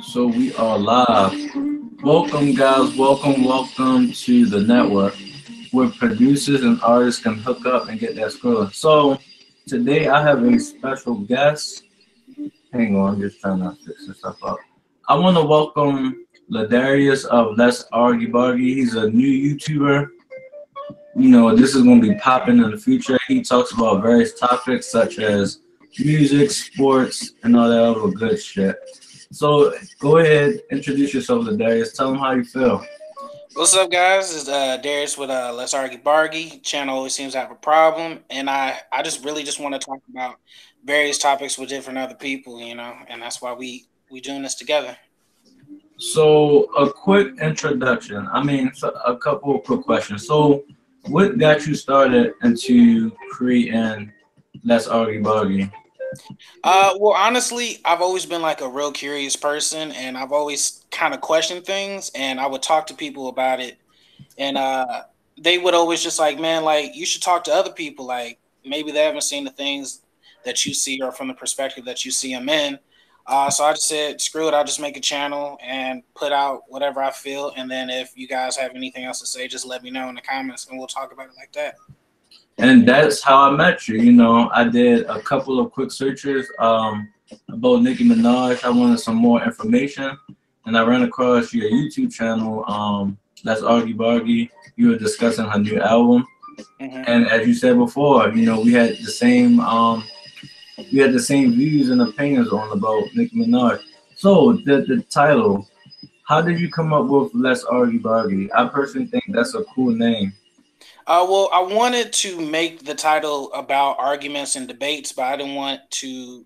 So we are live. Welcome, guys. Welcome to the network where producers and artists can hook up and get that scroll. So today I have a special guest. Hang on, I'm just trying to fix this stuff up. I want to welcome Ladarius of Let's Argy Bargy. He's a new YouTuber. This is going to be popping in the future. He talks about various topics such as music, sports, and all that other good shit. So go ahead, introduce yourself to Darius. Tell them how you feel. What's up, guys? It's Darius with Let's Argy Bargy. Channel always seems to have a problem, and I just really just want to talk about various topics with different other people, and that's why we doing this together. So a quick introduction. So a couple of quick questions. So what got you started into creating Let's Argy Bargy? Well, honestly, I've always been like a real curious person, and I've always kind of questioned things, and I would talk to people about it, and they would always just like, man, like you should talk to other people, like maybe they haven't seen the things that you see or from the perspective that you see them in. So I just said, screw it, I'll just make a channel and put out whatever I feel, and then if you guys have anything else to say, just let me know in the comments, and we'll talk about it like that. And that's how I met you. I did a couple of quick searches about Nicki Minaj. I wanted some more information, and I ran across your YouTube channel. That's Argy Bargy. You were discussing her new album, Hmm. and as you said before, we had the same views and opinions on about Nicki Minaj. So the title, how did you come up with Let's Argy Bargy? I personally think that's a cool name. Well, I wanted to make the title about arguments and debates, but I didn't want to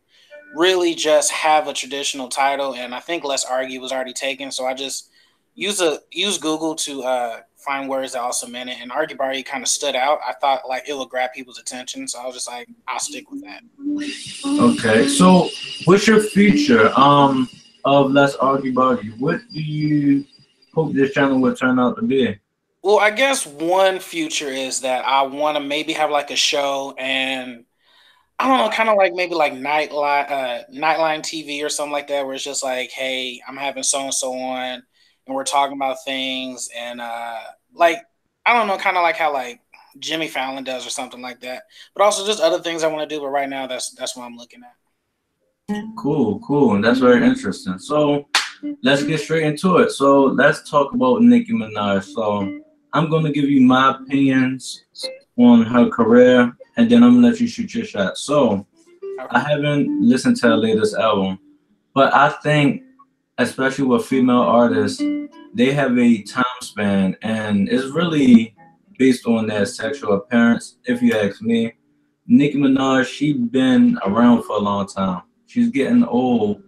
really just have a traditional title. And I think "Let's Argue" was already taken, so I just use Google to find words that also meant it. And "Argue Bargy" kind of stood out. I thought like it would grab people's attention, so I was just like, I'll stick with that. Okay, so what's your future of Let's Argy Bargy? What do you hope this channel will turn out to be? Well, I guess one future is that I want to maybe have like a show and I don't know, kind of like maybe like Nightline TV or something like that, where it's just like, hey, I'm having so and so on, and we're talking about things, and like I don't know, kind of like how like Jimmy Fallon does or something like that. But also just other things I want to do. But right now, that's what I'm looking at. Cool, and that's very interesting. So let's get straight into it. So let's talk about Nicki Minaj. So I'm gonna give you my opinions on her career, and then I'm gonna let you shoot your shot. So I Okay. haven't listened to her latest album, but I think, especially with female artists, they have a time span, and it's really based on their sexual appearance. If you ask me, Nicki Minaj, she been around for a long time. She's getting old.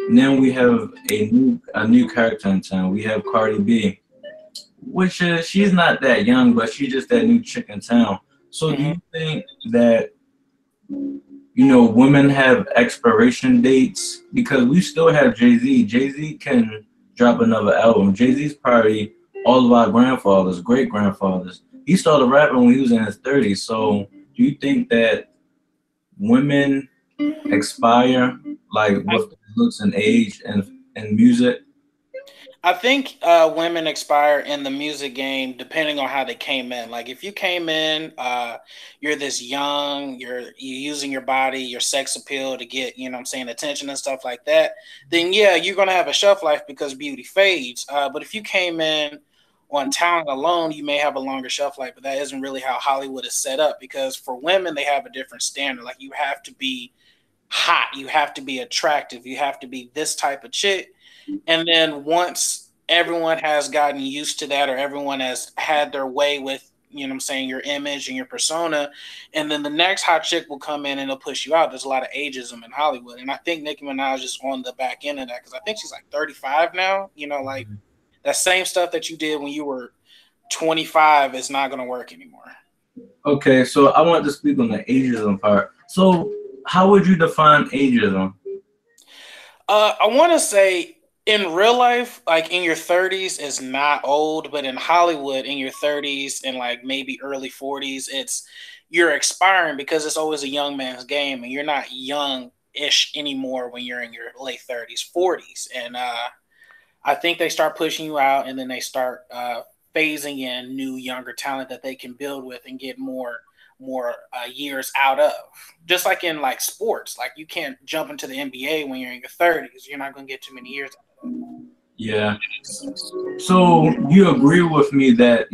Now we have a new character in town. We have Cardi B, which is she's not that young, but she's just that new chick in town. So do Hmm. you think that women have expiration dates because we still have Jay Z. Jay Z can drop another album. Jay Z's probably all of our grandfathers, great grandfathers. He started rapping when he was in his 30s. So do you think that women expire like with looks and age and music? I think women expire in the music game depending on how they came in. Like if you came in, you're this young, you're using your body, your sex appeal to get, what I'm saying, attention and stuff like that, then yeah, you're gonna have a shelf life because beauty fades. But if you came in on talent alone, you may have a longer shelf life, but that isn't really how Hollywood is set up because for women they have a different standard. Like you have to be hot, you have to be attractive, you have to be this type of chick, and then once everyone has gotten used to that or everyone has had their way with, what I'm saying, your image and your persona, and then the next hot chick will come in and it'll push you out. There's a lot of ageism in Hollywood. And I think Nicki Minaj is on the back end of that because I think she's like 35 now. Like that same stuff that you did when you were 25 is not going to work anymore. Okay, so I want to speak on the ageism part. So how would you define ageism? I want to say in real life, like in your 30s is not old, but in Hollywood, in your 30s and like maybe early 40s, you're expiring because it's always a young man's game and you're not young ish anymore when you're in your late 30s, 40s. And I think they start pushing you out, and then they start phasing in new, younger talent that they can build with and get more years out of. Just like in like sports, like you can't jump into the NBA when you're in your 30s. You're not going to get too many years out of it. Yeah. So you agree with me that,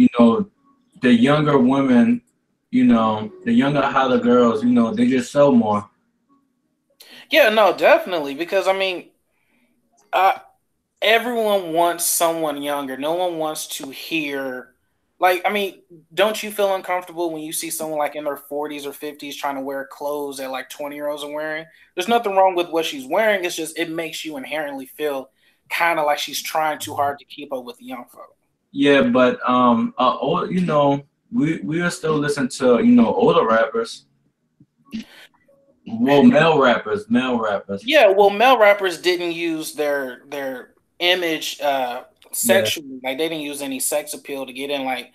the younger women, the younger hotter girls, they just sell more. Yeah, no, definitely. Because I mean, uh, everyone wants someone younger. No one wants to hear, like, I mean, don't you feel uncomfortable when you see someone like in their 40s or 50s trying to wear clothes that like 20-year-olds are wearing? There's nothing wrong with what she's wearing. It's just it makes you inherently feel kind of like she's trying too hard to keep up with the young folk. Yeah, but we are still listening to, older rappers. Well, male rappers. Yeah, well, male rappers didn't use their image Yeah. sexually. Like they didn't use any sex appeal to get in. Like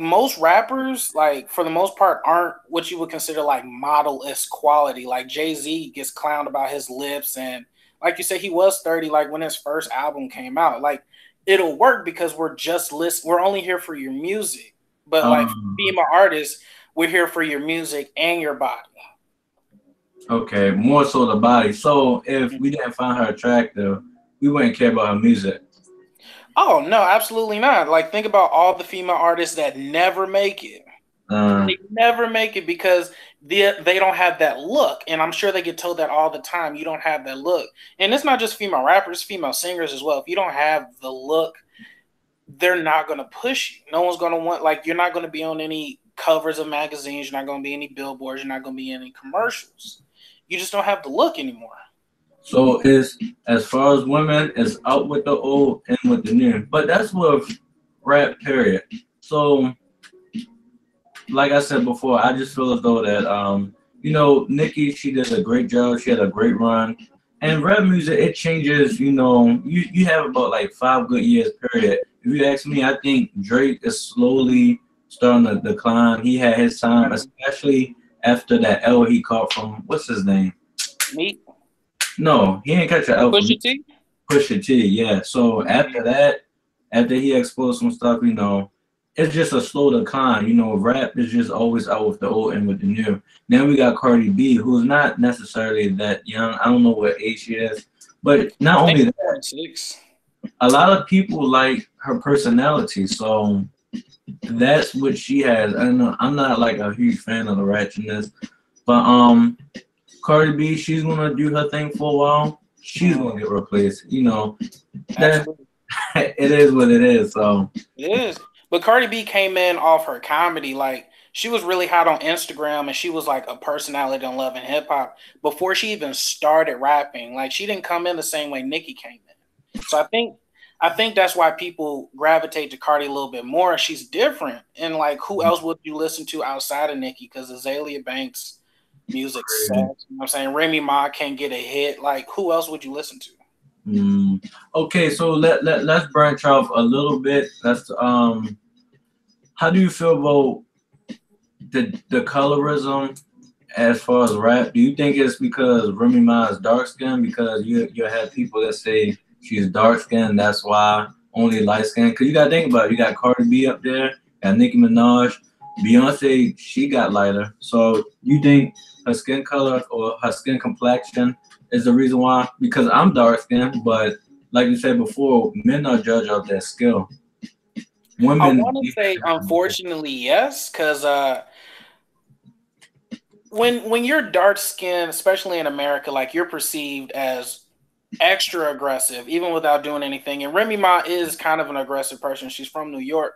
most rappers, like for the most part, aren't what you would consider like model-esque quality. Like Jay-Z gets clowned about his lips, and like you said, he was 30, like when his first album came out. Like it'll work because we're only here for your music. But like Um, female artists, we're here for your music and your body. okay, more so the body. So if we didn't find her attractive, we wouldn't care about her music. Oh no, absolutely not. Like think about all the female artists that never make it. Uh, They never make it because they don't have that look. And I'm sure they get told that all the time. You don't have that look. And it's not just female rappers, female singers as well. If you don't have the look, they're not going to push you. No one's going to want, like, you're not going to be on any covers of magazines. You're not going to be any billboards. You're not going to be in any commercials. You just don't have the look anymore. so it's as far as women, it's out with the old and with the new. But that's with rap, period. So like I said before, I just feel as though that Nicki, she did a great job. She had a great run. And rap music, it changes. You have about like 5 good years period. If you ask me, I think Drake is slowly starting to decline. He had his time, especially after that L he caught from what's his name? Me? No, he ain't catch an L from Push your T? Pusha T. Yeah. So after that, after he exposed some stuff, it's just a slow decline. Rap is just always out with the old and with the new. Then we got Cardi B, who's not necessarily that young. I don't know what age she is, but not I think only that, 46. a lot of people like her personality. So that's what she has. I know I'm not like a huge fan of the ratchetness, but Cardi B, she's gonna do her thing for a while. She's gonna get replaced. That Absolutely. it is what it is. So It is. But Cardi B came in off her comedy. Like she was really hot on Instagram and she was like a personality on Love and Hip Hop before she even started rapping. Like she didn't come in the same way Nicki came in. So I think that's why people gravitate to Cardi a little bit more. She's different. And like who else would you listen to outside of Nicki? Because Azalea Banks music sucks. You know what I'm saying? Remy Ma can't get a hit. Like who else would you listen to? mm, okay, so let's branch off a little bit. How do you feel about the colorism as far as rap? Do you think it's because Remy Ma is dark skinned? Because you have people that say she's dark skinned, that's why only light skinned. Because you got to think about it. You got Cardi B up there, got Nicki Minaj, Beyonce, she got lighter. So you think her skin color or her skin complexion is the reason why? Because I'm dark skinned, but like you said before, men are judged off their skill. I Women, want to say unfortunately yes, because when you're dark skinned, especially in America, like you're perceived as extra aggressive, even without doing anything. And Remy Ma is kind of an aggressive person. She's from New York.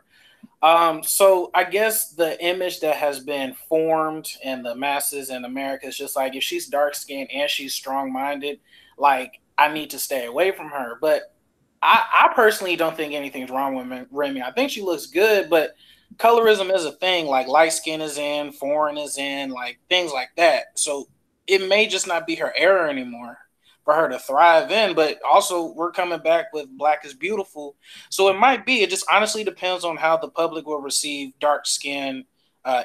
So I guess the image that has been formed in the masses in America is just like if she's dark skinned and she's strong minded, like I need to stay away from her. But I personally don't think anything's wrong with Remy. I think she looks good, but colorism is a thing. Like light skin is in, foreign is in, like things like that. So it may just not be her era anymore for her to thrive in. But also, we're coming back with Black is Beautiful, so it might be. It just honestly depends on how the public will receive dark skinned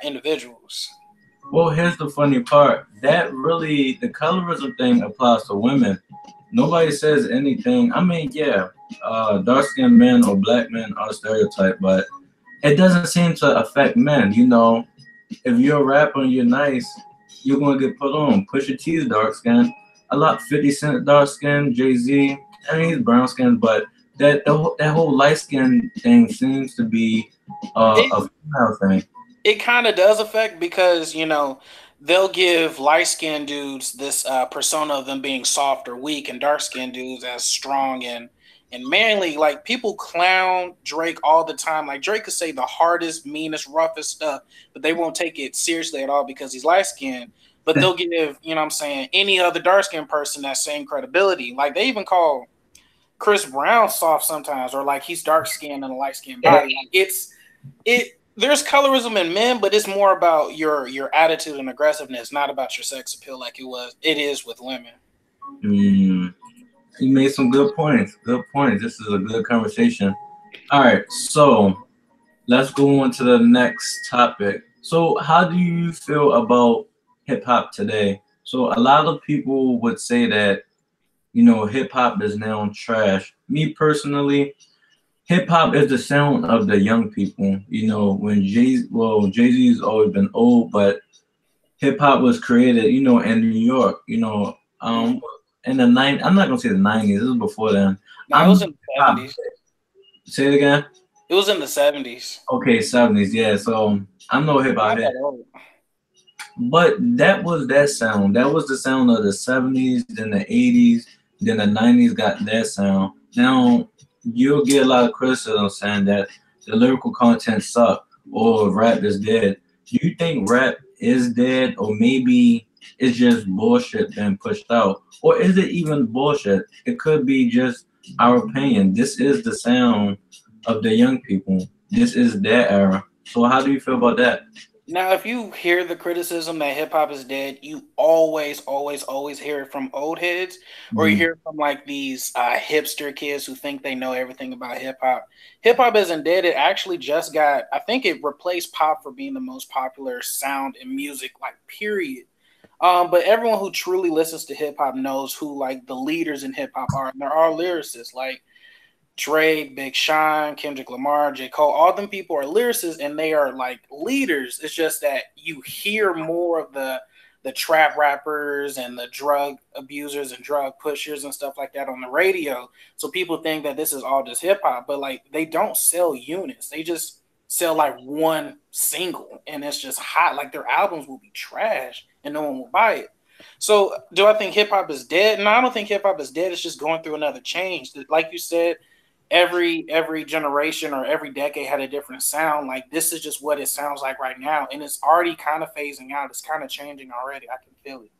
individuals. Well, here's the funny part. That really, the colorism thing applies to women. Nobody says anything. I mean, yeah, dark skinned men or black men are stereotyped, but it doesn't seem to affect men. You know, if you're a rapper and you're nice, you're gonna get put on. Pusha T is dark skinned. A lot 50 Cent dark skinned, Jay-Z, I mean he's brown skinned, but that whole light skin thing seems to be It a female thing. it kind of does affect because they'll give light skinned dudes this persona of them being soft or weak, and dark skinned dudes as strong and manly. Like people clown Drake all the time. Like Drake could say the hardest, meanest, roughest stuff, but they won't take it seriously at all because he's light skinned. But they'll give, what I'm saying, any other dark skinned person that same credibility. Like they even call Chris Brown soft sometimes, or like he's dark skinned and a light skinned body. Like it there's colorism in men, but it's more about your attitude and aggressiveness, not about your sex appeal like it is with women. Mm, you made some good points. Good points. This is a good conversation. All right, so let's go on to the next topic. So, how do you feel about hip hop today? So, a lot of people would say that hip hop is now trash. Me personally, hip hop is the sound of the young people. When Jay Z's always been old, but hip hop was created, in New York. Mm. In the nine. I'm not gonna say the '90s. This was before then. No, it I'm was in the hip-hop. 70s. Say it again. It was in the 70s. Okay, '70s. Yeah. So I'm no hip hop Not head, that old. but that was that sound. That was the sound of the '70s. Then the '80s. Then the '90s got that sound. Now you'll get a lot of criticism saying that the lyrical content suck or rap is dead. Do you think rap is dead, or maybe it's just bullshit being pushed out? Or is it even bullshit? It could be just our opinion. This is the sound of the young people. This is their era. So how do you feel about that? Now, if you hear the criticism that hip hop is dead, you always, always, always hear it from old heads, or you Mm, hear it from like these hipster kids who think they know everything about hip hop. Hip hop isn't dead. It actually just got, I think it replaced pop for being the most popular sound in music, like, period. But everyone who truly listens to hip hop knows who like the leaders in hip hop are, and there are lyricists like Drake, Big Sean, Kendrick Lamar, J. Cole, all them people are lyricists and they are like leaders. It's just that you hear more of the trap rappers and the drug abusers and drug pushers and stuff like that on the radio. So people think that this is all just hip hop, but like they don't sell units. They just sell like one single and it's just hot. Like their albums will be trash and no one will buy it. So do I think hip hop is dead? No, I don't think hip hop is dead. It's just going through another change. Like you said, every generation or every decade had a different sound. Like this is just what it sounds like right now, and it's already kind of phasing out. It's kind of changing already. I can feel it.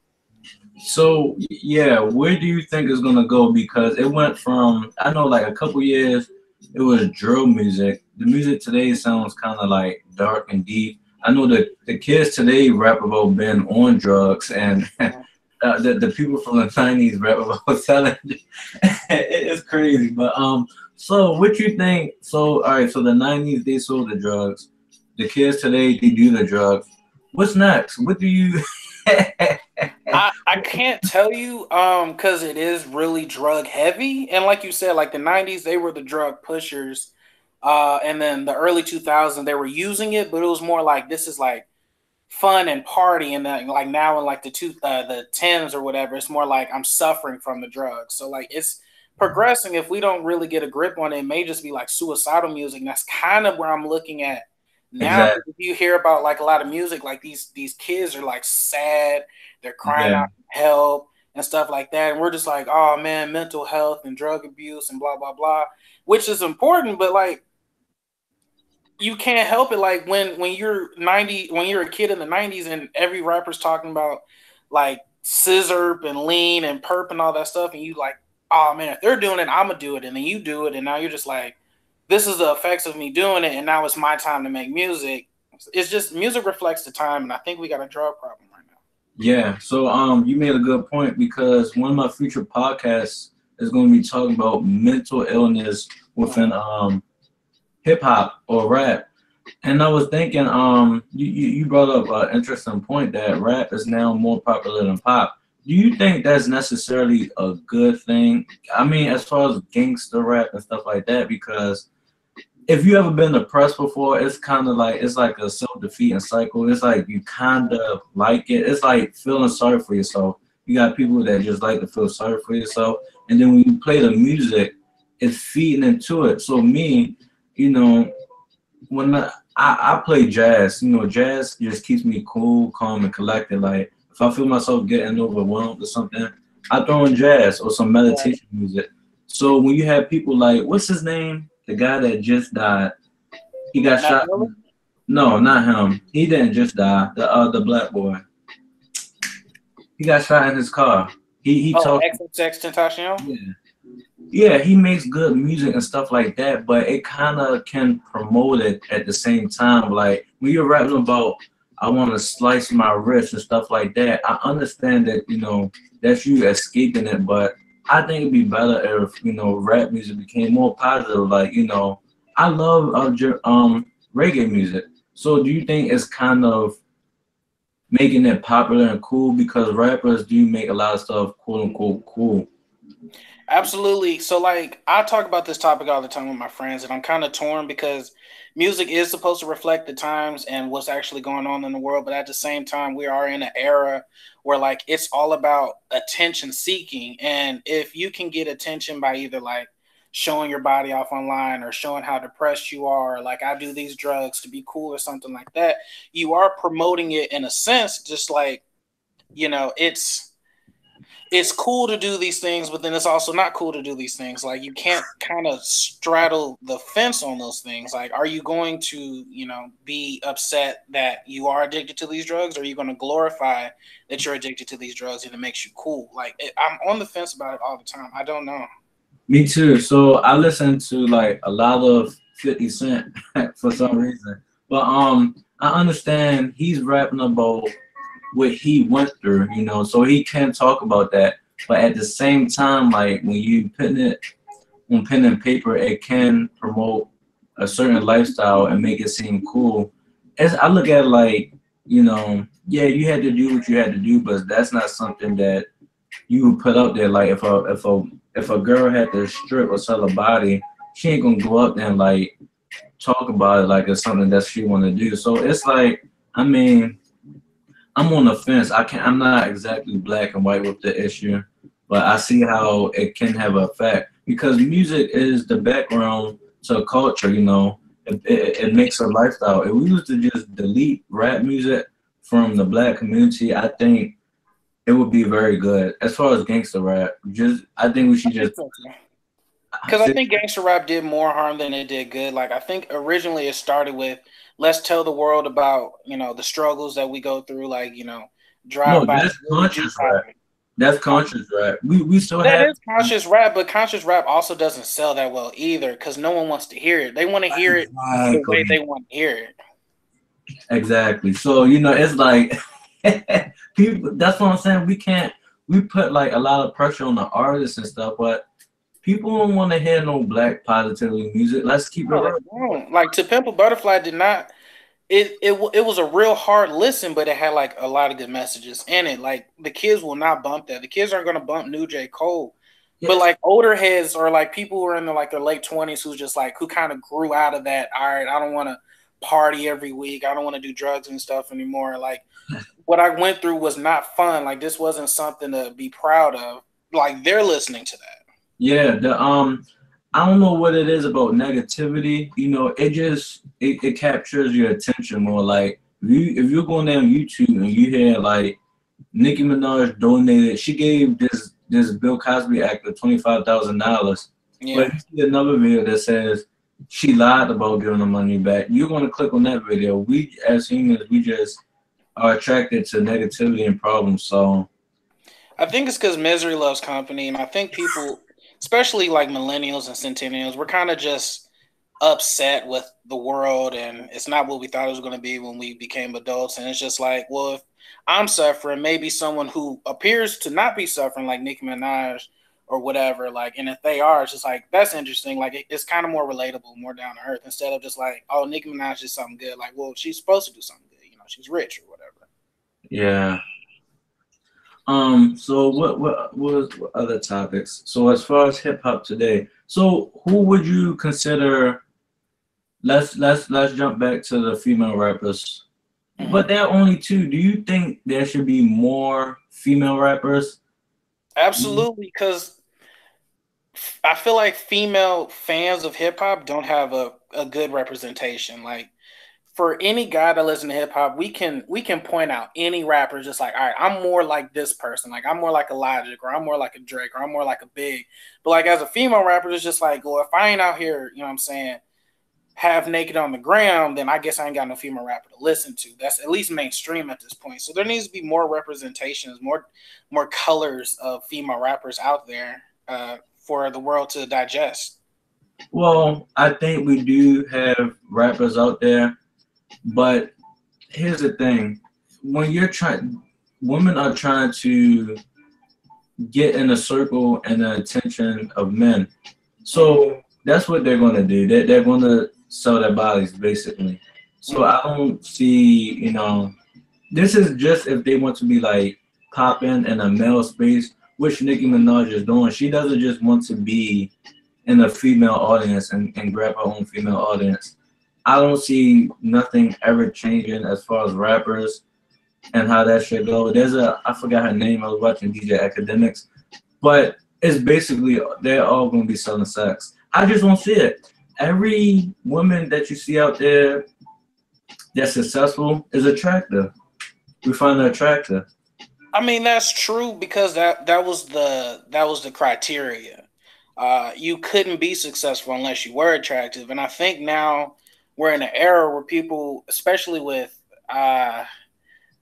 So yeah, where do you think it's gonna go? Because it went from, I know, like a couple years it was drill music. The music today sounds kind of like dark and deep. I know the kids today rap about being on drugs, and the people from the '90s rap about selling. It's crazy, but so what you think? So all right, so the '90s they sold the drugs. The kids today they do the drugs. What's next? What do you? I can't tell you because it is really drug heavy, and like you said, like the 90s they were the drug pushers, and then the early 2000s they were using it, but it was more like this is like fun and party, and then like now in like the tens or whatever, it's more like I'm suffering from the drugs. So like it's progressing. If we don't really get a grip on it, it may just be like suicidal music. And that's kind of where I'm looking at now. Exactly. If you hear about like a lot of music, like these kids are like sad, they're crying Yeah. out for help and stuff like that, and we're just like, oh man, mental health and drug abuse and blah blah blah, which is important, but like you can't help it. Like when you're 90, when you're a kid in the 90s, and every rapper's talking about like scissor and lean and perp and all that stuff, and you like, oh man, if they're doing it, I'm gonna do it, and then you do it, and now you're just like, this is the effects of me doing it, and now it's my time to make music. It's just music reflects the time, and I think we got a drug problem right now. Yeah. So you made a good point because one of my future podcasts is going to be talking about mental illness within hip hop or rap. And I was thinking, you brought up an interesting point that rap is now more popular than pop. Do you think that's necessarily a good thing? I mean, as far as gangster rap and stuff like that, because if you ever been depressed before, it's kind of like it's like a self-defeating cycle. It's like you kind of like it. It's like feeling sorry for yourself. You got people that just like to feel sorry for yourself, and then when you play the music, it's feeding into it. So me, you know, when I play jazz, jazz just keeps me cool, calm, and collected. Like if I feel myself getting overwhelmed or something, I throw in jazz or some Right. meditation music. So when you have people like, what's his name? The guy that just died. He got Mac shot. Miller? No, not him. He didn't just die. The black boy. He got shot in his car. He Oh, talked. XXX Tentacion? Yeah. Yeah, he makes good music and stuff like that, but it kind of can promote it at the same time. Like when you're rapping about, I want to slice my wrist and stuff like that. I understand that that's you escaping it, but I think it'd be better if rap music became more positive. Like I love reggae music. So do you think it's kind of making it popular and cool because rappers do make a lot of stuff quote unquote cool? Absolutely. So, like, I talk about this topic all the time with my friends, and I'm kind of torn because music is supposed to reflect the times and what's actually going on in the world. But at the same time, we are in an era where, like, it's all about attention seeking. And if you can get attention by either, like, showing your body off online or showing how depressed you are, like, I do these drugs to be cool or something like that, you are promoting it in a sense, just like, it's cool to do these things, but then it's also not cool to do these things. Like you can't kind of straddle the fence on those things. Like, are you going to, be upset that you are addicted to these drugs, or are you going to glorify that you're addicted to these drugs and it makes you cool? Like, I'm on the fence about it all the time. I don't know. Me too. So I listen to like a lot of 50 Cent for some reason. But I understand he's rapping about what he went through, so he can talk about that. But at the same time, like when you putting it on pen and paper, it can promote a certain lifestyle and make it seem cool. As I look at it like, yeah, you had to do what you had to do, but that's not something that you would put up there. Like if a girl had to strip or sell a body, she ain't gonna go up there and like talk about it like it's something that she want to do. So it's like, I mean, I'm on the fence. I'm not exactly black and white with the issue, but I see how it can have an effect because music is the background to a culture. It makes a lifestyle. If we was to just delete rap music from the black community, I think it would be very good. As far as gangster rap, I think we I should think just so too. Because I think gangster rap did more harm than it did good. Like I think originally it started with let's tell the world about the struggles that we go through. Like no, drive by that's really juice conscious rap. happy. That's Huh? conscious rap. We still That have is conscious rap, but conscious rap also doesn't sell that well either because no one wants to hear it. They want to hear it the way exactly. they want to hear it. Exactly. So it's like people. That's what I'm saying. We can't. We put like a lot of pressure on the artists and stuff, but people don't want to hear no black positivity music. Let's keep it No, they real. don't. Like To Pimp a Butterfly did not. It was a real hard listen, but it had like a lot of good messages in it. Like the kids will not bump that. The kids aren't gonna bump New J Cole. But Yes. like older heads or like people who are in their late 20s who's just like who kind of grew out of that. All right, I don't want to party every week. I don't want to do drugs and stuff anymore. Like what I went through was not fun. Like this wasn't something to be proud of. Like they're listening to that. Yeah. The I don't know what it is about negativity. It captures your attention more. Like if you're going down YouTube and you hear like Nicki Minaj donated. She gave this Bill Cosby actor $25,000. But Yeah. if you see another video that says she lied about giving the money back, you're gonna click on that video. We as humans, we just are attracted to negativity and problems. So I think it's because misery loves company, and I think people, especially like millennials and centennials, we're kind of just upset with the world, and it's not what we thought it was going to be when we became adults. And it's just like, well, if I'm suffering, maybe someone who appears to not be suffering, like Nicki Minaj, or whatever. Like, and if they are, it's just like, that's interesting. Like, it's kind of more relatable, more down to earth, instead of just like, oh, Nicki Minaj did something good. Like, well, she's supposed to do something good. You know, she's rich or whatever. Yeah. So what other topics? So as far as hip hop today, so who would you consider? Let's jump back to the female rappers. But there are only two. Do you think there should be more female rappers? Absolutely, because I feel like female fans of hip hop don't have a good representation. Like, for any guy that listens to hip hop, we can point out any rapper just like, all right, I'm more like this person. Like, I'm more like a Logic, or I'm more like a Drake, or I'm more like a Big. But like, as a female rapper, it's just like, well, if I ain't out here, you know what I'm saying, half naked on the ground, then I guess I ain't got no female rapper to listen to. That's at least mainstream at this point. So there needs to be more representations, more colors of female rappers out there for the world to digest. Well, I think we do have rappers out there, but here's the thing: when you're trying, women are trying to get in a circle and the attention of men. So that's what they're going to do. They're going to sell their bodies, basically. So I don't see, this is just if they want to be like popping in a male space, which Nicki Minaj is doing. She doesn't just want to be in a female audience and grab her own female audience. I don't see nothing ever changing as far as rappers and how that should go. I forgot her name, I was watching DJ Akademiks, but it's basically they're all going to be selling sex. I just don't see it. Every woman that you see out there that's successful is attractive. We find her attractive. I mean, that's true, because that was the criteria. You couldn't be successful unless you were attractive, and I think now we're in an era where people, especially with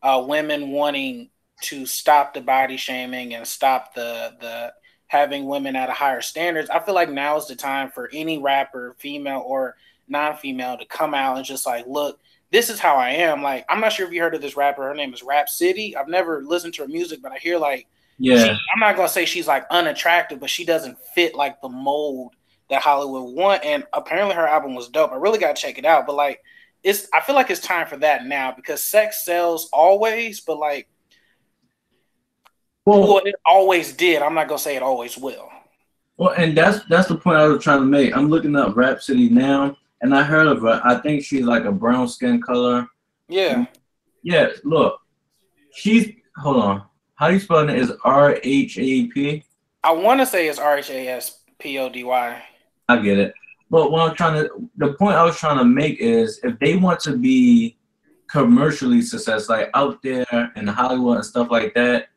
women wanting to stop the body shaming and stop the having women at a higher standards, I feel like now is the time for any rapper, female or non-female, to come out and just like, look, this is how I am. Like, I'm not sure if you heard of this rapper. Her name is Rap City. I've never listened to her music, but I hear like, I'm not gonna say she's like unattractive, but she doesn't fit like the mold that Hollywood want. And apparently her album was dope. I really gotta check it out. But like, I feel like it's time for that now, because sex sells always, but like, well, it always did. I'm not gonna say it always will. Well, and that's the point I was trying to make. I'm looking up Rap City now, and I heard of her. I think she's like a brown skin color. Yeah. Yeah. Look, hold on. How do you spell it? Is RHAP? I want to say it's RHASPODY. I get it. But the point I was trying to make is, if they want to be commercially successful, like out there in Hollywood and stuff like that,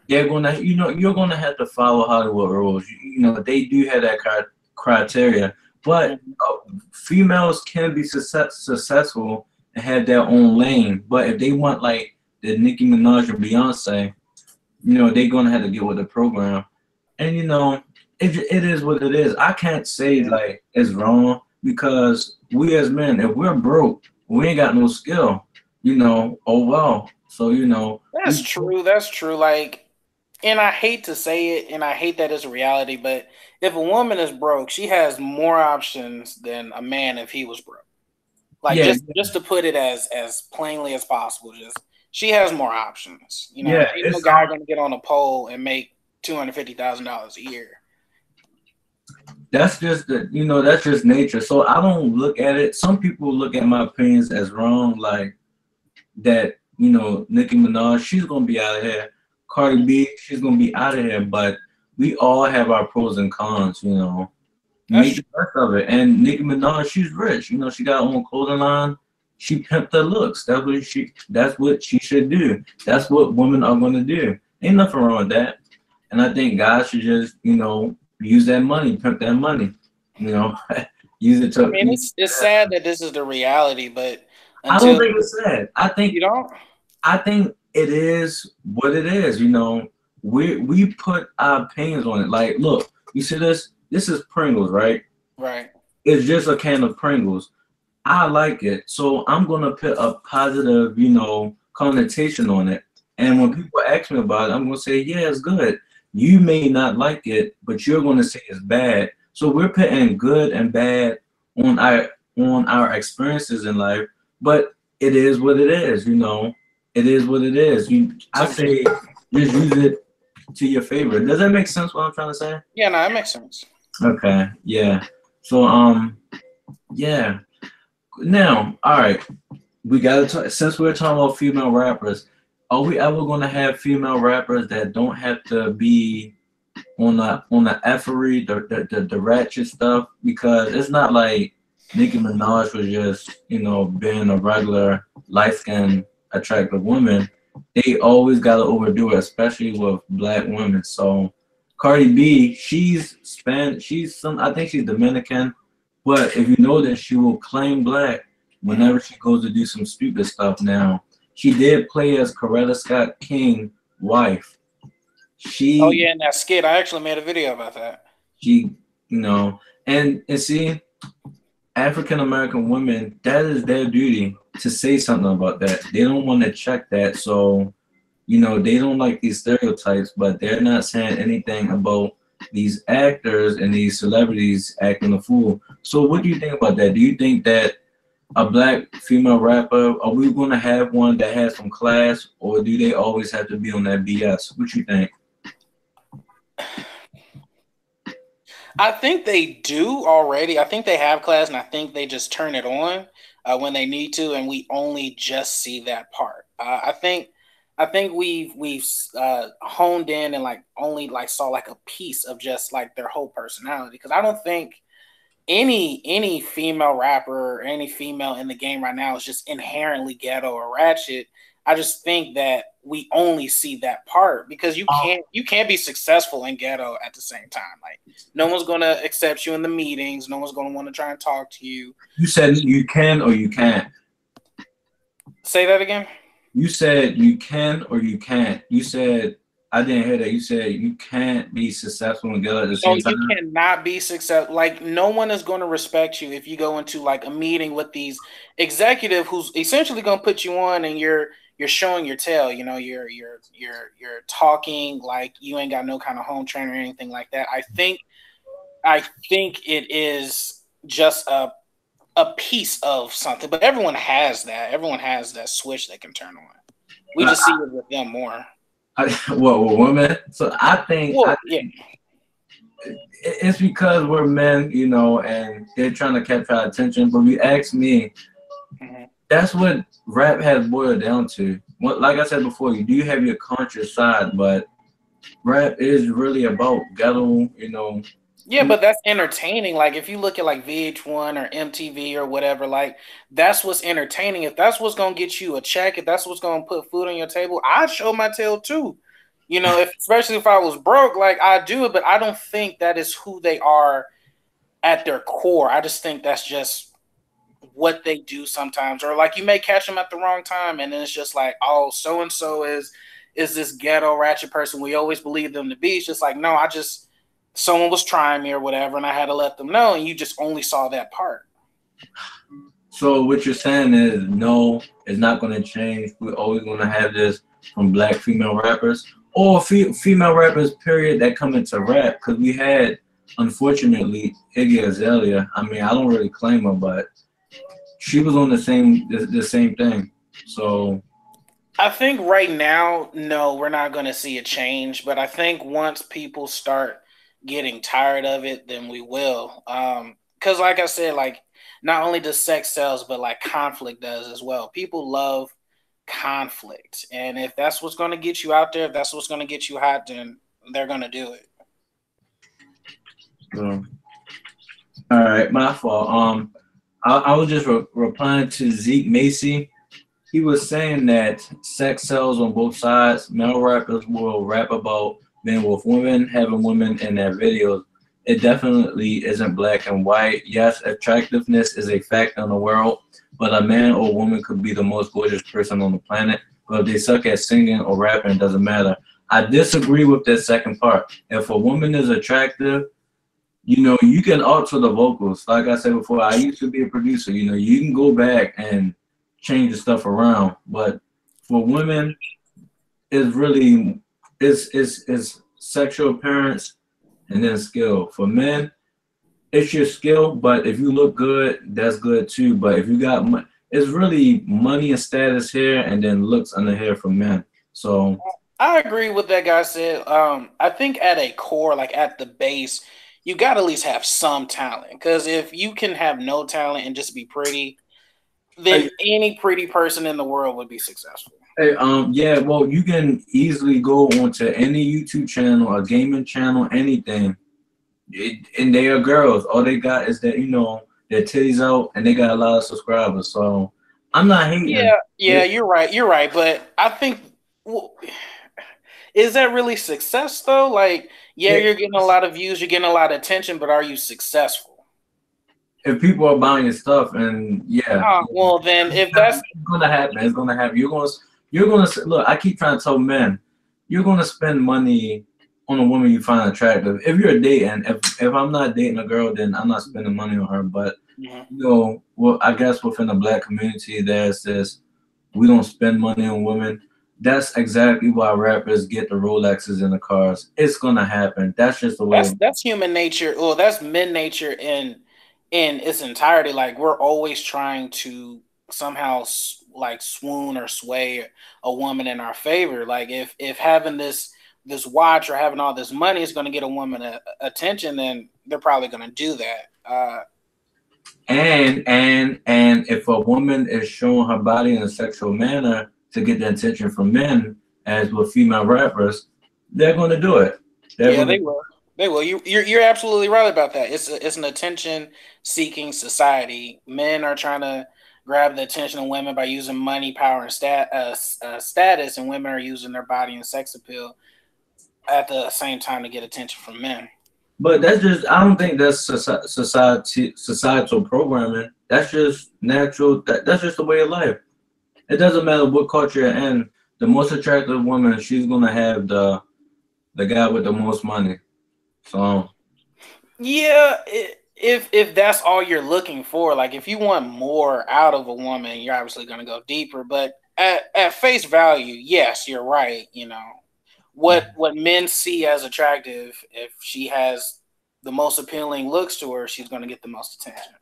they're gonna, you're gonna have to follow Hollywood rules. They do have that criteria, but females can be successful and have their own lane. But if they want like the Nicki Minaj or Beyonce, they're gonna have to get with the program. And it is what it is. I can't say like it's wrong, because we as men, if we're broke, we ain't got no skill. Oh well. So that's true. That's true. Like, and I hate to say it, and I hate that it's a reality, but if a woman is broke, she has more options than a man if he was broke. Like, just to put it as plainly as possible, she has more options. Ain't no guy gonna get on a pole and make $250,000 a year. That's just that's just nature. So I don't look at it. Some people look at my opinions as wrong, like that. Nicki Minaj, she's gonna be out of here. Cardi B, she's gonna be out of here. But we all have our pros and cons. Make the best of it. And Nicki Minaj, she's rich. She got her own clothing line. She pimped her looks. That's what she should do. That's what women are gonna do. Ain't nothing wrong with that. And I think guys should just, use that money, pimp that money. Use it to. I mean, it's sad that this is the reality, but I don't think it's sad. I think you don't. I think it is what it is. We put our opinions on it. Like, look, you see this? This is Pringles, right? Right. It's just a can of Pringles. I like it, so I'm gonna put a positive, connotation on it. And when people ask me about it, I'm gonna say, yeah, it's good. You may not like it, but you're going to say it's bad. So we're putting good and bad on our experiences in life, but it is what it is. You know, it is what it is. I say just use it to your favor. Does that make sense? What I'm trying to say? Yeah, no, that makes sense. Okay. Yeah. So yeah. Now, all right. We gotta talk, since we're talking about female rappers. Are we ever gonna have female rappers that don't have to be on the effery, the ratchet stuff? Because it's not like Nicki Minaj was just, being a regular light skinned attractive woman. They always gotta overdo it, especially with black women. So Cardi B, she's some, I think she's Dominican, but if you notice, she will claim black whenever she goes to do some stupid stuff. Now, she did play as Coretta Scott King wife. Oh She yeah, and that skit, I actually made a video about that. she and see, African American women, that is their duty to say something about that. They don't want to check that, so they don't like these stereotypes, but they're not saying anything about these actors and these celebrities acting a fool. So what do you think about that? Do you think that a black female rapper, are we going to have one that has some class, or do they always have to be on that BS? What you think? I think they do already. I think they have class, and I think they just turn it on when they need to, and we only just see that part. I think we've honed in and like only like saw like a piece of just like their whole personality, because I don't think any female rapper or any female in the game right now is just inherently ghetto or ratchet. I just think that we only see that part because you can't be successful in ghetto at the same time. Like no one's gonna accept you in the meetings. No one's gonna want to try and talk to you. You said you can or you can't. Say that again. You said you can or you can't. You said I didn't hear that. You said you can't be successful and get at the No, same you time. cannot be successful. Like no one is going to respect you if you go into like a meeting with these executive who's essentially going to put you on and you're showing your tail. You know, you're talking like you ain't got no kind of home training or anything like that. I think it is just a piece of something, but everyone has that. Everyone has that switch they can turn on. We just see it with them more. Well, women. So I think, Well, yeah. It's because we're men, and they're trying to catch our attention. But if you ask me, Mhm. that's what rap has boiled down to. Like I said before, you do have your conscious side, but rap is really about ghetto. Yeah, but that's entertaining. Like if you look at like VH1 or MTV or whatever, like that's what's entertaining. If that's what's gonna get you a check, if that's what's gonna put food on your table, I'd show my tail too. You know, especially if I was broke, like I do it, but I don't think that is who they are at their core. I just think that's just what they do sometimes. Or like you may catch them at the wrong time, and then it's just like, oh, so and so is this ghetto ratchet person we always believe them to be. It's just like, no, someone was trying me or whatever, and I had to let them know, and you just only saw that part. So what you're saying is no, it's not going to change. We're always going to have this from black female rappers or female rappers, period, that come into rap. Because we had, unfortunately, Iggy Azalea. I mean, I don't really claim her, but she was on the same thing. So I think right now, no, we're not going to see a change, but I think once people start getting tired of it, then we will. Because like I said, like not only does sex sells, but like conflict does as well. People love conflict, and if that's what's going to get you out there, if that's what's going to get you hot, then they're going to do it. all right, my fault. I was just replying to Zeke Macy. He was saying that sex sells on both sides. Male rappers will rap about men with women, having women in their videos. It definitely isn't black and white. Yes, attractiveness is a fact in the world, but a man or woman could be the most gorgeous person on the planet. But if they suck at singing or rapping, it doesn't matter. I disagree with that second part. If a woman is attractive, you can alter the vocals. Like I said before, I used to be a producer. You can go back and change the stuff around. But for women, it's really is sexual appearance, and then skill. For men, it's your skill, but if you look good, that's good too. But if you got, it's really money and status here, and then looks under here for men. So I agree with that guy said. I think at a core, like at the base, you got to at least have some talent. Because if you can have no talent and just be pretty, then any pretty person in the world would be successful. hey, yeah, well, you can easily go onto any YouTube channel, a gaming channel, anything, and they are girls. All they got is that their titties out, and they got a lot of subscribers. So I'm not hating. Yeah, you're right. You're right. But I think, well, is that really success though? Like, yeah, Yeah, you're getting a lot of views, you're getting a lot of attention, but are you successful? if people are buying your stuff, and Well, then if that's it's gonna happen. It's gonna happen. You're gonna look. I keep trying to tell men, you're gonna spend money on a woman you find attractive. If you're dating, if I'm not dating a girl, then I'm not spending money on her. But well, I guess within the black community, there's this, we don't spend money on women. That's exactly why rappers get the Rolexes and the cars. It's gonna happen. That's just the way. that's human nature. Well, that's men nature in its entirety. Like we're always trying to somehow like swoon or sway a woman in our favor. Like if having this watch or having all this money is going to get a woman attention, then they're probably going to do that. And if a woman is showing her body in a sexual manner to get the attention from men, as with female rappers, they're going to do it. They will. They will. You're absolutely right about that. It's an attention seeking society. Men are trying to grab the attention of women by using money, power, and status, and women are using their body and sex appeal at the same time to get attention from men. But that's just, I don't think that's societal programming. That's just natural. That's just the way of life. It doesn't matter what culture you're in. The most attractive woman, she's gonna have the guy with the most money. So yeah, if that's all you're looking for, like if you want more out of a woman, you're obviously going to go deeper. But at face value, yes, you're right. You know what men see as attractive. If she has the most appealing looks to her, she's going to get the most attention,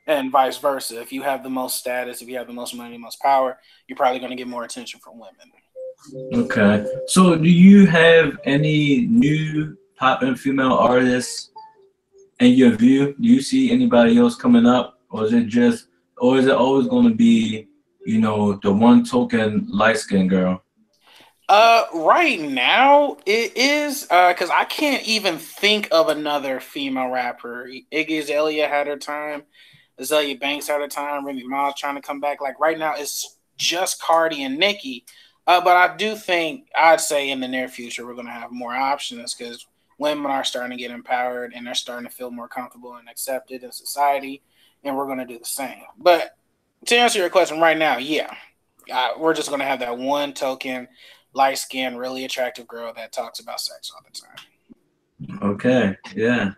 and vice versa. If you have the most status, if you have the most money, most power, you're probably going to get more attention from women. okay. So do you have any new pop and female artists in your view? Do you see anybody else coming up, or is it always going to be, the one token light skinned girl? Right now it is because I can't even think of another female rapper. Iggy Azalea had her time, Azalea Banks had her time, Remy Ma trying to come back. Like right now, it's just Cardi and Nicki. But I do think I'd say in the near future we're gonna have more options because women are starting to get empowered and they're starting to feel more comfortable and accepted in society, and we're gonna do the same. But to answer your question right now, yeah, we're just gonna have that one token light-skinned, really attractive girl that talks about sex all the time. Okay, yeah.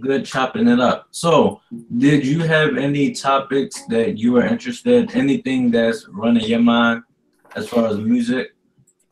Good chopping it up. So, did you have any topics that you were interested in? Anything that's running your mind as far as music?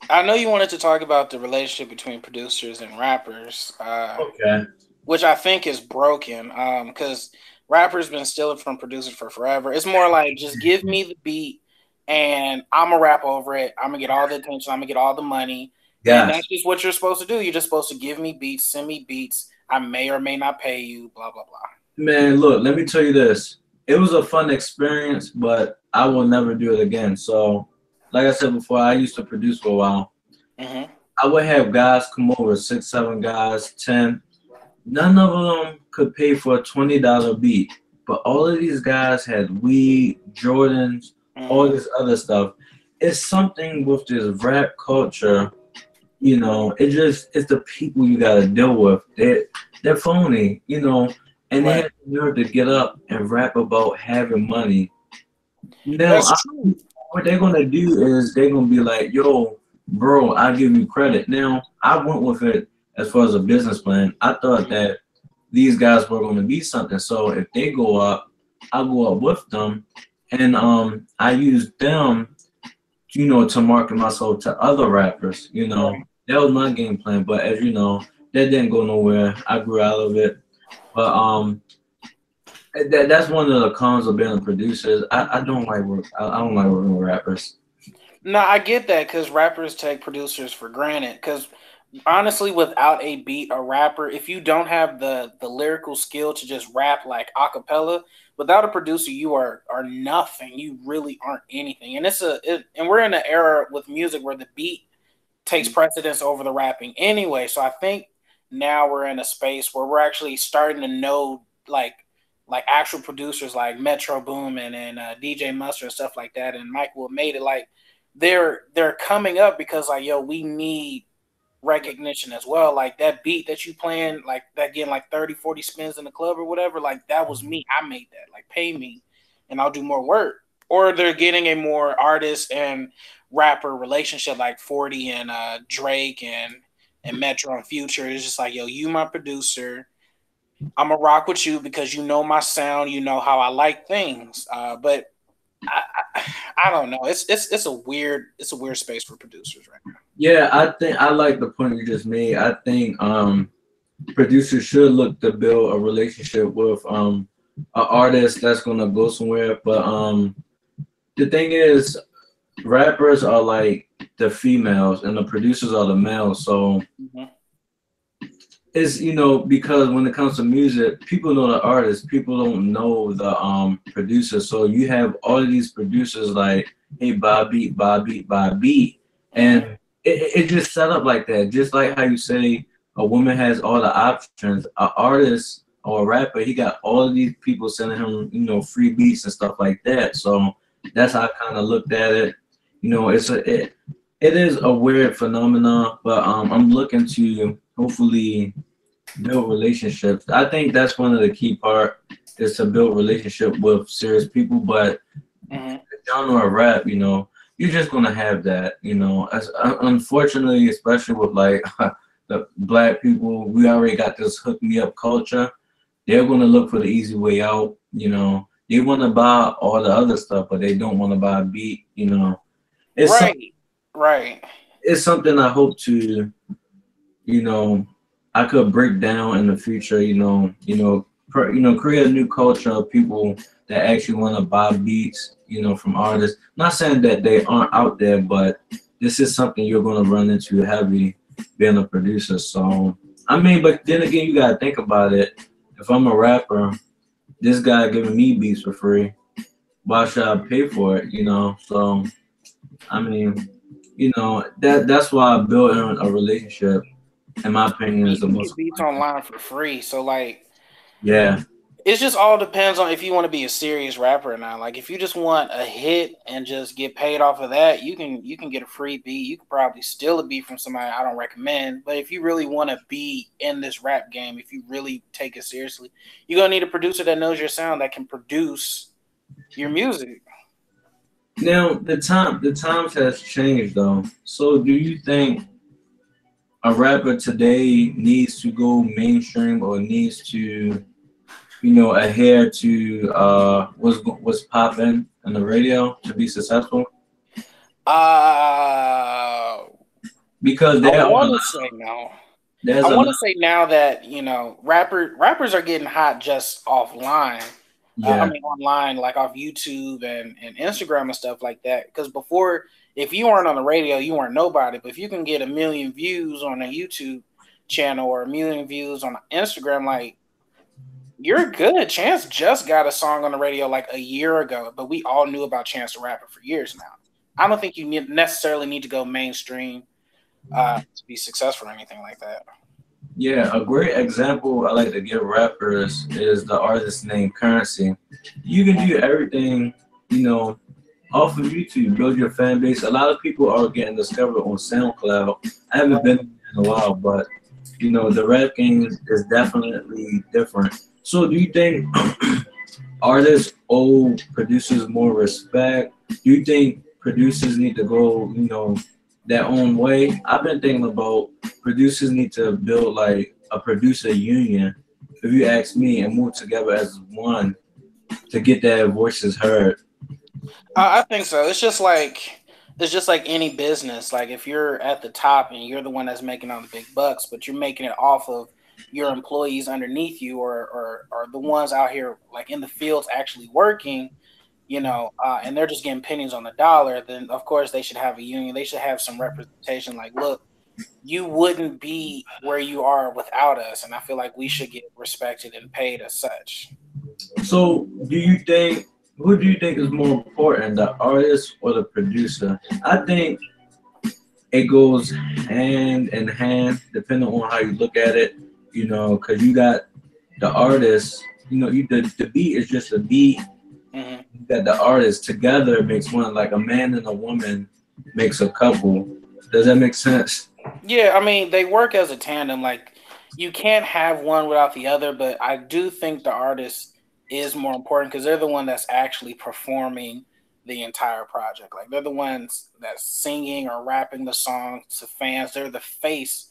I know you wanted to talk about the relationship between producers and rappers, Okay. which I think is broken because rappers been stealing from producers for forever. It's more like just give me the beat and I'm gonna rap over it. I'm gonna get all the attention. I'm gonna get all the money. Yeah. And that's just what you're supposed to do. You're just supposed to give me beats, send me beats. I may or may not pay you, blah, blah, blah. Man, look, let me tell you this. It was a fun experience, but I will never do it again. So, like I said before, I used to produce for a while. Mm-hmm. I would have guys come over, 6, 7 guys, 10. None of them could pay for a $20 beat. But all of these guys had weed, Jordans, all this other stuff. It's something with this rap culture, it's the people you gotta deal with. They're phony, and they have the nerve to get up and rap about having money. Now, what they're gonna do is they're gonna be like, yo, bro, I'll give you credit. Now, I went with it as far as a business plan. I thought that these guys were gonna be something. So if they go up, I'll go up with them. And I use them, to market myself to other rappers, That was my game plan, but as you know, that didn't go nowhere. I grew out of it. But that's one of the cons of being a producer. I don't like work. I don't like working with rappers. No, I get that because rappers take producers for granted. Because honestly, without a beat, a rapper, if you don't have the lyrical skill to just rap like a cappella, without a producer, you are nothing. You really aren't anything. And and we're in an era with music where the beat takes precedence over the rapping anyway. So I think now we're in a space where we're actually starting to know like actual producers like Metro Boomin and DJ Mustard and stuff like that, and Michael made it like they're coming up because like yo, we need recognition as well. Like that beat that you playing, like that getting like 30, 40 spins in the club or whatever, like that was me. I made that. Like pay me and I'll do more work. Or they're getting a more artist and rapper relationship like 40 and Drake and Metro and Future. It's just like, yo, you my producer. I'm gonna rock with you because you know my sound, you know how I like things. But I, I, I don't know. It's a weird space for producers right now. Yeah, I think I like the point you just made. I think producers should look to build a relationship with an artist that's gonna go somewhere. But the thing is, rappers are like the females and the producers are the males. So Mhm. it's because when it comes to music, people know the artist, people don't know the producer. So you have all of these producers like, hey, Bobby, Bobby, Bobby, and Mhm. it just set up like that. Just like how you say a woman has all the options, an artist or a rapper, he got all of these people sending him free beats and stuff like that. So that's how I kind of looked at it. It is a weird phenomenon, but I'm looking to hopefully build relationships. I think that's one of the key part is to build relationship with serious people. But Mhm. the genre of rap, you're just gonna have that. As unfortunately, especially with like the black people, we already got this hook me up culture. They're gonna look for the easy way out. They want to buy all the other stuff, but they don't want to buy a beat. It's some, Right. Right. it's something I hope to you know, I could break down in the future, create a new culture of people that actually want to buy beats, from artists. Not saying that they aren't out there, but this is something you're going to run into heavy being a producer. So, I mean, but then again, you got to think about it. If I'm a rapper, this guy giving me beats for free, why should I pay for it, So, I mean, that's why I built in a relationship in my opinion, is the You can most get beats important thing. online for free. So like Yeah, it's just all depends on if you want to be a serious rapper or not. Like if you just want a hit and just get paid off of that, you can get a free beat. You could probably steal a beat from somebody I don't recommend. But if you really want to be in this rap game, if you really take it seriously, you're gonna need a producer that knows your sound that can produce your music. now the times has changed though. So do you think a rapper today needs to go mainstream or needs to adhere to what's popping on the radio to be successful? Uh Because I there are want to say no. I there's a want lot. to say now that rappers are getting hot just offline. I Yeah, mean online, like off YouTube and Instagram and stuff like that. Because before, if you weren't on the radio, you weren't nobody. But if you can get a million views on a YouTube channel or a million views on Instagram, like you're good. Chance just got a song on the radio like a year ago, but we all knew about Chance the Rapper for years now. I don't think you necessarily need to go mainstream to be successful or anything like that. yeah. A great example I like to give rappers is the artist named Currency. You can do everything, you know, off of YouTube, build your fan base. A lot of people are getting discovered on SoundCloud. I haven't been in a while, but the rap game is definitely different. So, do you think artists owe producers more respect? Do you think producers need to go, their own way? I've been thinking about producers need to build like a producer union, if you ask me, and move together as one to get their voices heard. I think so. It's just like it's just like any business. Like if you're at the top and you're the one that's making all the big bucks, but you're making it off of your employees underneath you, or the ones out here like in the fields actually working, and they're just getting pennies on the dollar, then of course they should have a union. They should have some representation. Like, look, you wouldn't be where you are without us, and I feel like we should get respected and paid as such. So, who do you think is more important, the artist or the producer? I think it goes hand in hand, depending on how you look at it. Because you got the artist. The beat is just a beat. Mm-hmm. You got the artist together makes one. Like a man and a woman makes a couple. Does that make sense? Yeah, I mean, they work as a tandem. Like, you can't have one without the other, but I do think the artist is more important because they're the one that's actually performing the entire project. Like, they're the ones that's singing or rapping the song to fans. They're the face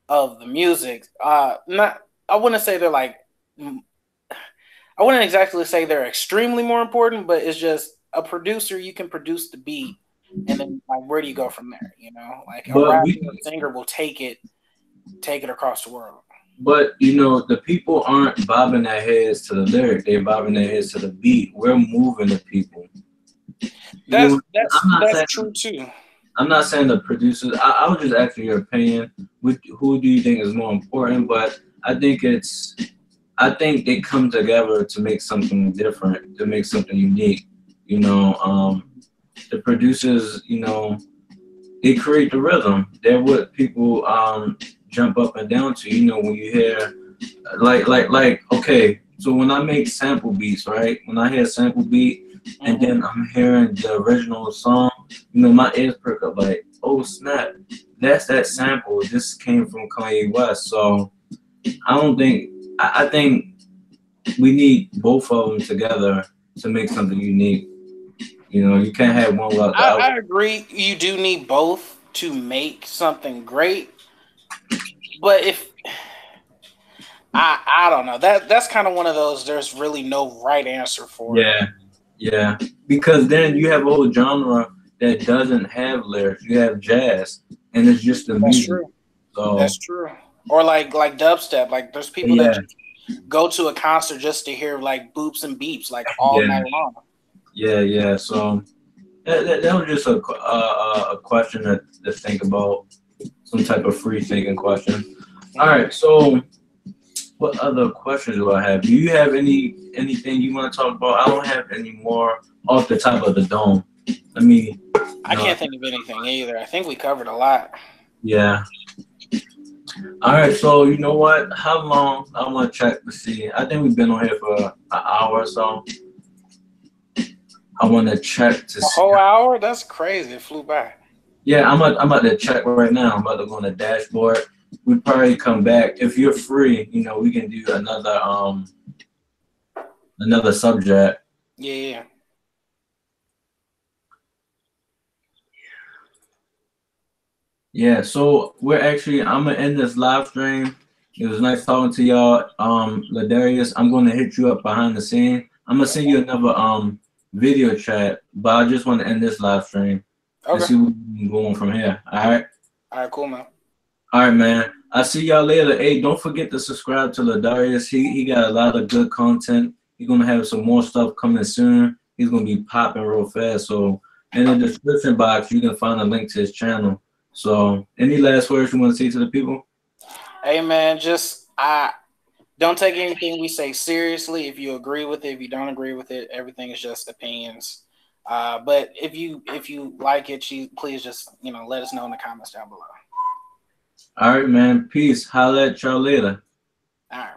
of the music. Not, I wouldn't say they're like, I wouldn't exactly say they're extremely more important, but it's just a producer. You can produce the beat, and then like where do you go from there? Like a But rapper we or singer will take it across the world. But the people aren't bobbing their heads to the lyric; they're bobbing their heads to the beat. We're moving the people. You That's know, that's I'm not that's saying true too. I'm not saying the producers. I was just asking your opinion. Who do you think is more important? But I think they come together to make something different, to make something unique. The producers, they create the rhythm. They're what people jump up and down to. When you hear like okay, so when I make sample beats, right? When I hear a sample beat and then I'm hearing the original song, my ears perk up like, oh snap, that's that sample. This came from Kanye West. So I don't think I think we need both of them together to make something unique. You can't have one without the other. I agree. You do need both to make something great, but if I don't know, that's kind of one of those. There's really no right answer for it. Yeah, yeah. Because then you have a whole genre that doesn't have lyrics. You have jazz, and it's just the That's music. true. So That's true. Or like dubstep. Like there's people that yeah, just go to a concert just to hear like boops and beeps like all yeah, night long. yeah. So that was just a question to think about, some type of free thinking question. All right, so what other questions do I have? Do you have anything you want to talk about? I don't have any more off the top of the dome. Let me. I can't think of anything either. I think we covered a lot. Yeah. All right, so you know what? How long? I want to check to see. I think we've been on here for an hour or so. I want to check to A see. whole hour? That's crazy. It flew by. Yeah, I'm about to check right now. I'm about to go on the dashboard. We probably come back if you're free. We can do another subject. Yeah. Yeah, so I'm gonna end this live stream. It was nice talking to y'all. Ladarius, I'm gonna hit you up behind the scene. I'm gonna send you another video chat, but I just want to end this live stream and see what we can go on from here. All right. All right, cool, man. All right, man. I'll see y'all later. Hey, don't forget to subscribe to Ladarius. He got a lot of good content. He's gonna have some more stuff coming soon. He's gonna be popping real fast. So in the description box, you can find a link to his channel. So, any last words you want to say to the people? Hey, man, I don't take anything we say seriously. If you agree with it, if you don't agree with it, everything is just opinions. But if you like it, please just let us know in the comments down below. All right, man. Peace. Holla at y'all later. All right.